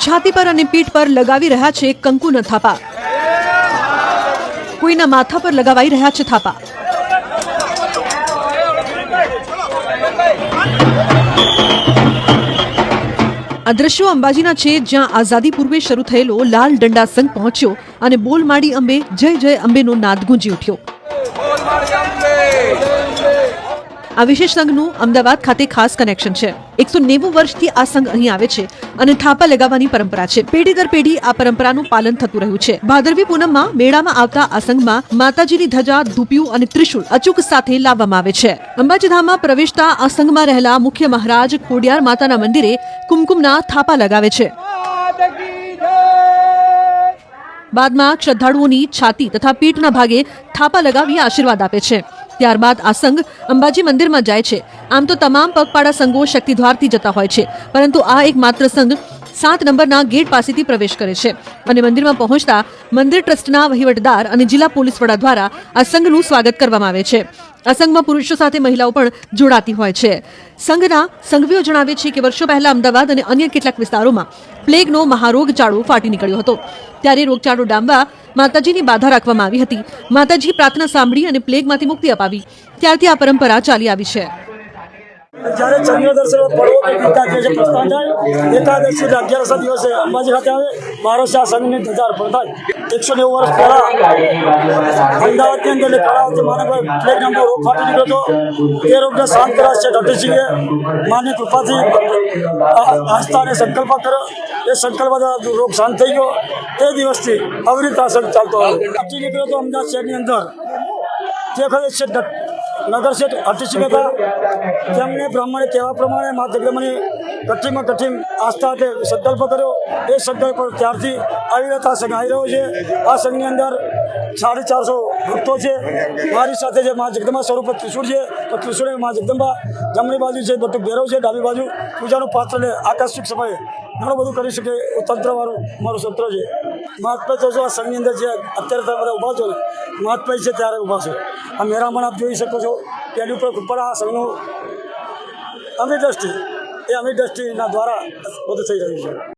छाती पर અને પીઠ પર લગાવી રહ્યા છે કંકુના થાપા. કોઈના માથા પર લગાવાઈ રહ્યા છે થાપા. આ દ્રશ્યો અંબાજીના છે, જ્યાં આઝાદી પૂર્વે શરૂ થયેલો લાલ દંડા સંઘ પહોંચ્યો અને બોલ માડી અંબે જય જય અંબેનો નાદ ગુંજી ઉઠ્યો. આ વિશેષ સંઘનું અમદાવાદ ખાતે ખાસ કનેક્શન છે. 190 વર્ષથી આ સંઘ અહીં આવે છે અને થાપા લગાવવાની પરંપરા છે. પેઢી દર પેઢી આ પરંપરાનું પાલન થતું રહ્યું છે. ભાદરવી પૂનમમાં મેળામાં આવતા આ સંઘમાં માતાજીની ધજા, ધૂપિયું અને ત્રિશુળ અચૂક સાથે લાવવામાં આવે છે. અંબાજી ધામમાં પ્રવેશતા આ સંઘમાં રહેલા મુખ્ય મહારાજ ખોડિયાર માતાના મંદિરે કુમકુમના થાપા લગાવે છે. બાદમાં શ્રદ્ધાળુઓની છાતી તથા પીઠના ભાગે થાપા લગાવી આશીર્વાદ આપે છે. ત્યારબાદ આ સંઘ અંબાજી મંદિરમાં જાય છે. આમ તો તમામ પગપાળા સંઘો શક્તિદ્વારથી જતા હોય છે, પરંતુ આ એક માત્ર સંઘ 7 નંબરના ગેટ પાસેથી પ્રવેશ કરે છે અને મંદિરમાં પહોંચતા મંદિર ટ્રસ્ટના વહીવટદાર અને જિલ્લા પોલીસ વડા દ્વારા આ સંઘનું સ્વાગત કરવામાં આવે છે. આ સંઘમાં પુરુષો સાથે મહિલાઓ પણ જોડાતી હોય છે. સંઘના સંઘવીઓ જણાવે છે કે વર્ષો પહેલા અમદાવાદ અને અન્ય કેટલાક વિસ્તારોમાં પ્લેગનો મહારોગચાળો ફાટી નીકળ્યો હતો. ત્યારે રોગચાળો ડામવા માતાજીની બાધા રાખવામાં આવી હતી. માતાજી પ્રાર્થના સાંભળી અને પ્લેગમાંથી મુક્તિ અપાવી. ત્યારથી આ પરંપરા ચાલી આવી છે. જ્યારે ચંદ્રદર્શન પડવો પ્રસ્થાન થાય, એકાદશી 11 દિવસે અંબાજી ખાતે આવે. 12 આ સંઘની ધજા અર્પણ થાય. 190 વર્ષ પહેલા અમદાવાદની અંદર કળાવતી માનવ પ્લેગ નામનો રોગ ફાટી નીકળ્યો હતો. તે રોગને શાંત કરવા છે ડોક્ટરશ્રીએ માની કૃપાથી આસ્થા અને સંકલ્પ કર્યો. એ સંકલ્પ રોગ શાંત થઈ ગયો. તે દિવસથી અવિરત આ સંઘ ચાલતો આવ્યો. ફાટી નીકળ્યો હતો અમદાવાદ શહેરની અંદર. તે વખતે છે નગર શેઠ હરસિંહ હતા. તેમણે બ્રાહ્મણે કહેવા પ્રમાણે મા જગદંબાની કઠિનમાં કઠિન આસ્થા સાથે સંકલ્પ કર્યો. એ સંકલ્પ ત્યારથી અવિરત આ સંઘ આવી રહ્યો છે. આ સંઘની અંદર 450 ભક્તો છે. મારી સાથે જે મા જગદંબા સ્વરૂપ ત્રિશુળ છે, તો ત્રિશુળ મા જગદંબા જમણી બાજુ છે, બટુક ભૈરવ છે, ડાબી બાજુ પૂજાનું પાત્ર ને આકસ્મિક સમયે ઘણું બધું કરી શકે એવું તંત્રવાળું મારું સૂત્ર છે. મહાત્મા તો આ સંઘની અંદર જે અત્યારે તમે બધા ઊભા છો ને, મહાત્મા છે ત્યારે ઊભા છો. આ મેરામણ આપ જોઈ શકો છો. તેની ઉપર આ સંઘનું અમી દ્રષ્ટિ, એ અમી દ્રષ્ટિના દ્વારા બધું થઈ રહ્યું છે.